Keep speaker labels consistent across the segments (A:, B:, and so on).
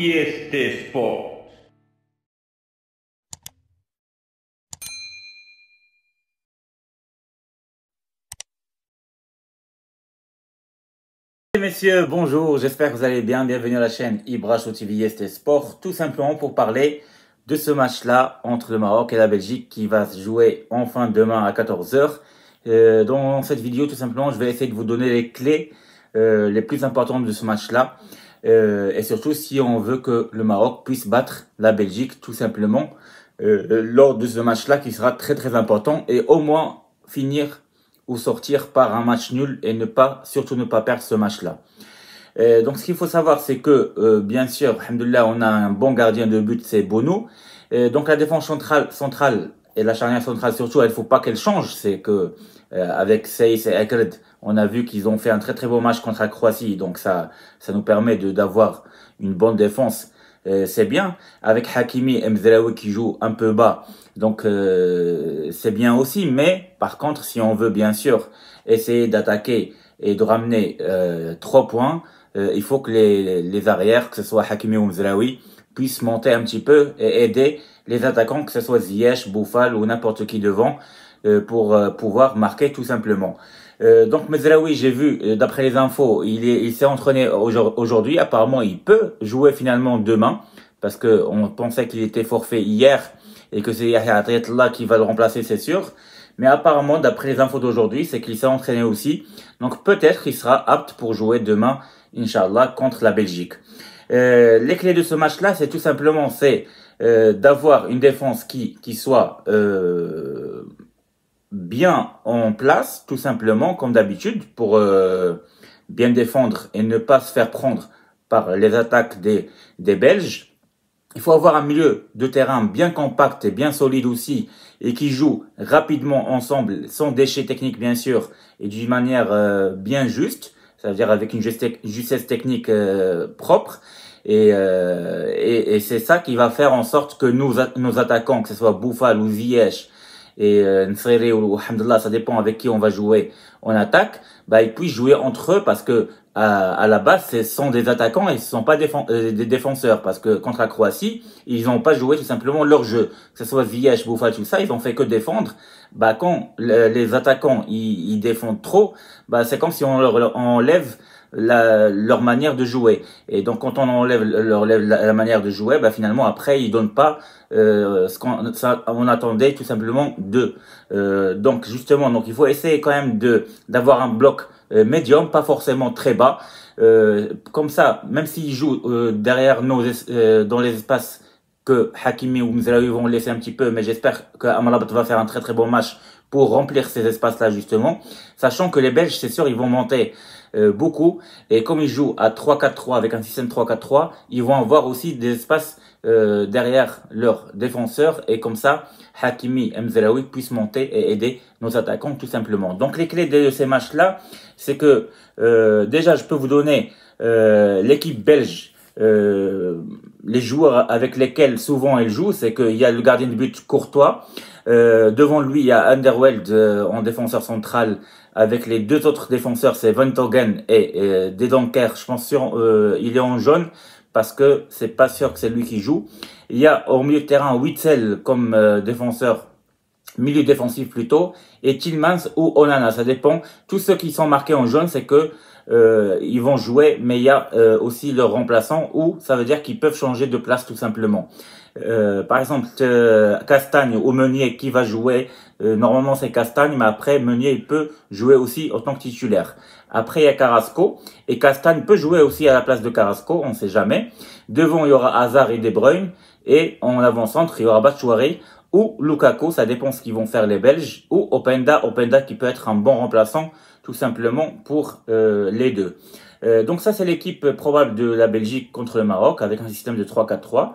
A: Vieste Sport.
B: Messieurs, bonjour, j'espère que vous allez bien. Bienvenue à la chaîne Ibrahim TV Sport, tout simplement pour parler de ce match-là entre le Maroc et la Belgique qui va se jouer enfin demain à 14 heures. Dans cette vidéo, tout simplement, je vais essayer de vous donner les clés les plus importantes de ce match-là. Et surtout, si on veut que le Maroc puisse battre la Belgique, tout simplement, lors de ce match-là qui sera très très important et au moins finir ou sortir par un match nul et surtout ne pas perdre ce match-là. Donc ce qu'il faut savoir, c'est que bien sûr, alhamdoulilah, on a un bon gardien de but, c'est Bono. Donc la défense centrale et la charnière centrale surtout, il faut pas qu'elle change. C'est que avec Seyss et Ekred, on a vu qu'ils ont fait un très très beau match contre la Croatie. Donc ça nous permet d'avoir une bonne défense. C'est bien. Avec Hakimi et Mzraoui qui jouent un peu bas. Donc c'est bien aussi. Mais par contre, si on veut bien sûr essayer d'attaquer et de ramener 3 points, il faut que les arrières, que ce soit Hakimi ou Mzraoui, puissent monter un petit peu et aider les attaquants, que ce soit Ziyech, Boufal ou n'importe qui devant, pour pouvoir marquer tout simplement. Donc Mezraoui, j'ai vu, d'après les infos, il s'est entraîné aujourd'hui. Apparemment, il peut jouer finalement demain, parce que on pensait qu'il était forfait hier et que c'est Yahya Attallah qui va le remplacer, c'est sûr. Mais apparemment, d'après les infos d'aujourd'hui, c'est qu'il s'est entraîné aussi. Donc peut-être qu'il sera apte pour jouer demain, Inch'Allah, contre la Belgique. Les clés de ce match-là, c'est tout simplement d'avoir une défense qui soit bien en place, tout simplement, comme d'habitude, pour bien défendre et ne pas se faire prendre par les attaques des Belges. Il faut avoir un milieu de terrain bien compact et bien solide aussi, et qui joue rapidement ensemble, sans déchets techniques bien sûr, et d'une manière bien juste, c'est-à-dire avec une justesse technique propre. Et c'est ça qui va faire en sorte que nos attaquants, que ce soit Boufal ou Ziyech, et Nsere ou Alhamdulillah, ça dépend avec qui on va jouer en attaque, bah ils puissent jouer entre eux, parce que à la base ce sont des attaquants et ce sont pas des défenseurs, parce que contre la Croatie ils n'ont pas joué tout simplement leur jeu, que ce soit Ziyech, Boufal, tout ça, ils ont fait que défendre. Bah quand les attaquants ils défendent trop, bah c'est comme si on leur enlève leur manière de jouer. Et donc quand on enlève la manière de jouer, bah finalement après ils donnent pas ce qu'on attendait tout simplement d'eux. Donc justement, donc il faut essayer quand même d'avoir un bloc médium, pas forcément très bas. Comme ça, même s'ils jouent derrière dans les espaces que Hakimi ou Mzraoui vont laisser un petit peu, mais j'espère que Amrabat va faire un très très bon match pour remplir ces espaces-là justement, sachant que les Belges, c'est sûr, ils vont monter beaucoup, et comme ils jouent à 3-4-3 avec un système 3-4-3, ils vont avoir aussi des espaces derrière leurs défenseurs, et comme ça, Hakimi et Mzraoui puissent monter et aider nos attaquants tout simplement. Donc les clés de ces matchs-là, c'est que déjà je peux vous donner l'équipe belge, les joueurs avec lesquels souvent elle joue, c'est qu'il y a le gardien de but Courtois, devant lui il y a Underweld en défenseur central, avec les deux autres défenseurs c'est Van Toghen et Dedenker. Je pense il est en jaune parce que c'est pas sûr que c'est lui qui joue. Il y a au milieu de terrain Witsel comme défenseur, milieu défensif plutôt, et Tillmans ou Onana, ça dépend. Tous ceux qui sont marqués en jaune, c'est que ils vont jouer, mais il y a aussi leurs remplaçants, ou ça veut dire qu'ils peuvent changer de place tout simplement. Par exemple, Castagne ou Meunier qui va jouer, normalement c'est Castagne, mais après Meunier il peut jouer aussi en tant que titulaire. Après il y a Carrasco, et Castagne peut jouer aussi à la place de Carrasco, on ne sait jamais. Devant il y aura Hazard et De Bruyne, et en avant-centre il y aura Batshuayi ou Lukaku, ça dépend ce qu'ils vont faire les Belges, ou Openda qui peut être un bon remplaçant tout simplement pour les deux. Donc ça c'est l'équipe probable de la Belgique contre le Maroc avec un système de 3-4-3.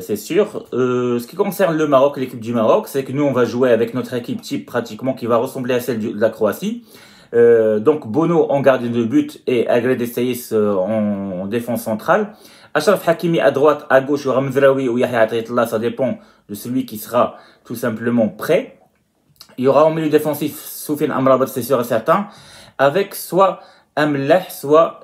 B: C'est sûr. Ce qui concerne le Maroc, l'équipe du Maroc, c'est que nous on va jouer avec notre équipe type pratiquement qui va ressembler à celle de la Croatie. Donc Bono en gardien de but et Agré Seyss en défense centrale. Achraf Hakimi à droite, à gauche, ou Mzraoui ou Yahya Attallah, ça dépend de celui qui sera tout simplement prêt. Il y aura au milieu défensif Soufiane Amrabat, c'est sûr et certain, avec soit Amleh, soit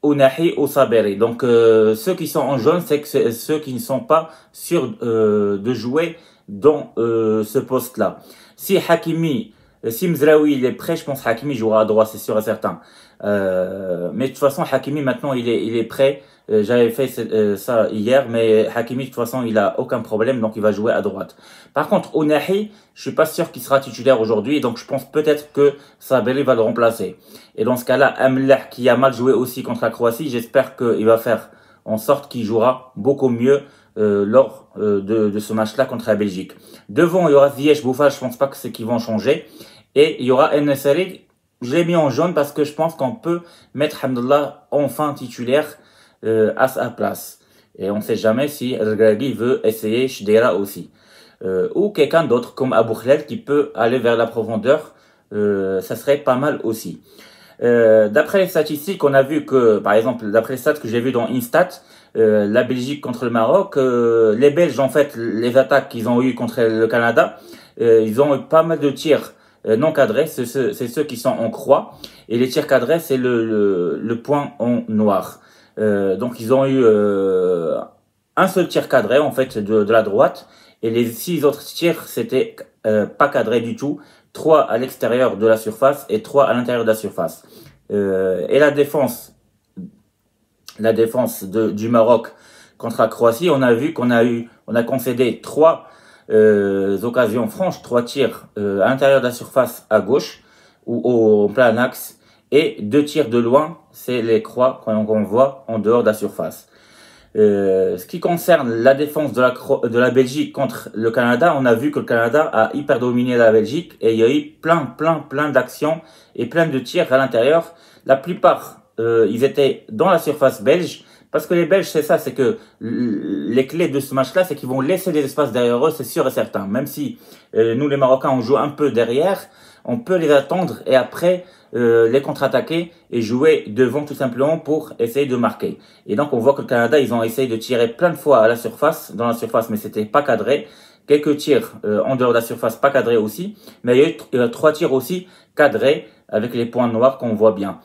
B: Ounahi ou Saberi. Donc ceux qui sont en jaune, c'est que c'est ceux qui ne sont pas sûrs de jouer dans ce poste-là. Si Hakimi, si Mzraoui il est prêt, je pense Hakimi jouera à droite, c'est sûr et certain. Mais de toute façon, Hakimi maintenant il est prêt. J'avais fait ça hier, mais Hakimi de toute façon il a aucun problème, donc il va jouer à droite. Par contre, Ounahi, je suis pas sûr qu'il sera titulaire aujourd'hui, donc je pense peut-être que Saberi va le remplacer. Et dans ce cas-là, Amlah, qui a mal joué aussi contre la Croatie, j'espère qu'il va faire en sorte qu'il jouera beaucoup mieux lors de ce match-là contre la Belgique. Devant, il y aura Ziyech, Boufal, je pense pas que c'est qu'ils vont changer. Et il y aura En-Nesyri, je l'ai mis en jaune parce que je pense qu'on peut mettre Hamdallah enfin titulaire à sa place. Et on ne sait jamais si El veut essayer Shdera aussi. Ou quelqu'un d'autre comme Abou Khled qui peut aller vers la profondeur, ça serait pas mal aussi. D'après les statistiques, on a vu que, par exemple, d'après les stats que j'ai vu dans Instat, la Belgique contre le Maroc, les Belges, en fait, les attaques qu'ils ont eues contre le Canada, ils ont eu pas mal de tirs non cadrés, c'est ceux qui sont en croix, et les tirs cadrés, c'est le point en noir. Donc ils ont eu un seul tir cadré, en fait, de la droite, et les 6 autres tirs, c'était pas cadré du tout. 3 à l'extérieur de la surface et 3 à l'intérieur de la surface. Et la défense du Maroc contre la Croatie, on a vu on a concédé 3 occasions franches, 3 tirs à l'intérieur de la surface à gauche ou en plein axe, et 2 tirs de loin, c'est les croix qu'on voit en dehors de la surface. Ce qui concerne la défense de la Belgique contre le Canada, on a vu que le Canada a hyper dominé la Belgique et il y a eu plein d'actions et plein de tirs à l'intérieur. La plupart, ils étaient dans la surface belge, parce que les Belges, c'est ça, c'est que les clés de ce match-là, c'est qu'ils vont laisser des espaces derrière eux, c'est sûr et certain. Même si nous, les Marocains, on joue un peu derrière, on peut les attendre et après les contre-attaquer et jouer devant tout simplement pour essayer de marquer. Et donc on voit que le Canada, ils ont essayé de tirer plein de fois à la surface, dans la surface, mais c'était pas cadré. Quelques tirs en dehors de la surface, pas cadrés aussi, mais il y a eu 3 tirs aussi cadrés avec les points noirs qu'on voit bien.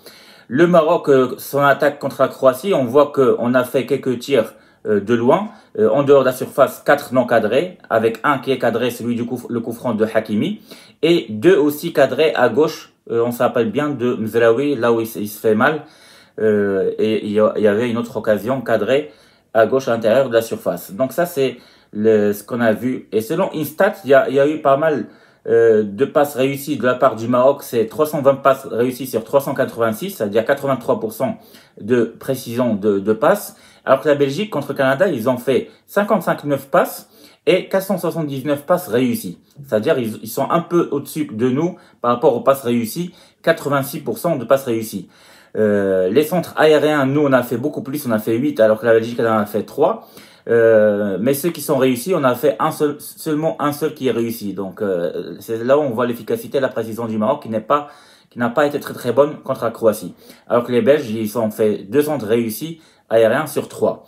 B: Le Maroc, son attaque contre la Croatie, on voit qu'on a fait quelques tirs de loin, en dehors de la surface, 4 non cadrés, avec un qui est cadré, celui le coup franc de Hakimi, et 2 aussi cadrés à gauche, on s'appelle bien de Mzraoui, là où il se fait mal, et il y avait une autre occasion cadrée à gauche à l'intérieur de la surface. Donc ça c'est ce qu'on a vu, et selon Instat, il y a eu pas mal de passes réussies de la part du Maroc, c'est 320 passes réussies sur 386, c'est-à-dire 83% de précision de passes, alors que la Belgique contre le Canada, ils ont fait 55,9 passes et 479 passes réussies. C'est-à-dire ils sont un peu au-dessus de nous par rapport aux passes réussies, 86% de passes réussies. Les centres aériens, nous on a fait beaucoup plus, on a fait 8 alors que la Belgique en a fait 3. Mais ceux qui sont réussis, on a fait seulement un seul qui est réussi. Donc c'est là où on voit l'efficacité et la précision du Maroc qui n'a pas été très bonne contre la Croatie. Alors que les Belges, ils ont fait 2 centres réussis aériens sur 3.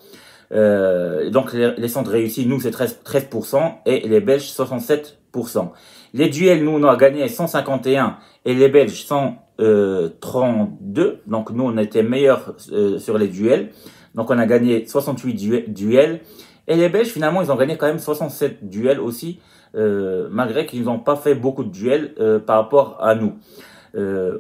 B: Donc les centres réussis, nous c'est 13% et les Belges 67%. Les duels, nous on a gagné 151 et les Belges 132. Donc nous on était meilleurs sur les duels. Donc on a gagné 68 duels. Et les Belges, finalement, ils ont gagné quand même 67 duels aussi, malgré qu'ils n'ont pas fait beaucoup de duels par rapport à nous.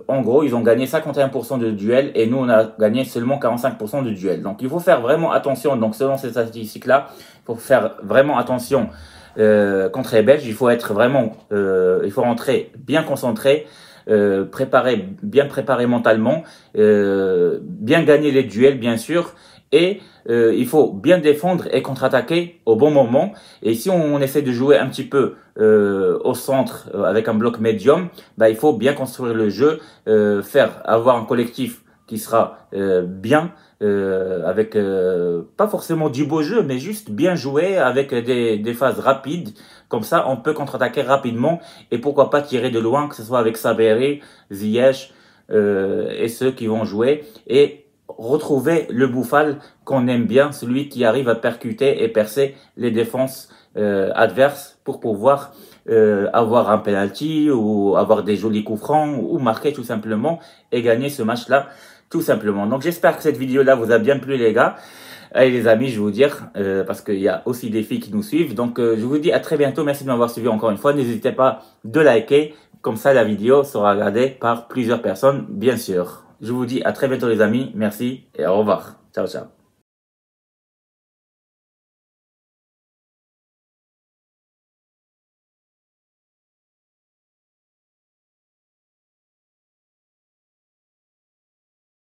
B: En gros, ils ont gagné 51% de duels et nous, on a gagné seulement 45% de duels. Donc il faut faire vraiment attention. Donc selon ces statistiques-là, il faut faire vraiment attention contre les Belges. Il faut être vraiment, il faut rentrer bien concentré. Bien préparé mentalement, bien gagner les duels bien sûr, et il faut bien défendre et contre-attaquer au bon moment. Et si on essaie de jouer un petit peu au centre avec un bloc médium, bah, il faut bien construire le jeu, avoir un collectif qui sera bien, avec pas forcément du beau jeu, mais juste bien joué avec des phases rapides. Comme ça, on peut contre-attaquer rapidement et pourquoi pas tirer de loin, que ce soit avec Saberi, Ziyech et ceux qui vont jouer, et retrouver le Boufal qu'on aime bien, celui qui arrive à percuter et percer les défenses adverses pour pouvoir avoir un penalty ou avoir des jolis coups francs ou marquer tout simplement et gagner ce match-là tout simplement. Donc j'espère que cette vidéo-là vous a bien plu les gars. Allez les amis, je vais vous dire, parce qu'il y a aussi des filles qui nous suivent. Donc je vous dis à très bientôt, merci de m'avoir suivi encore une fois. N'hésitez pas de liker, comme ça la vidéo sera regardée par plusieurs personnes, bien sûr. Je vous dis à très bientôt les amis, merci et au revoir. Ciao, ciao.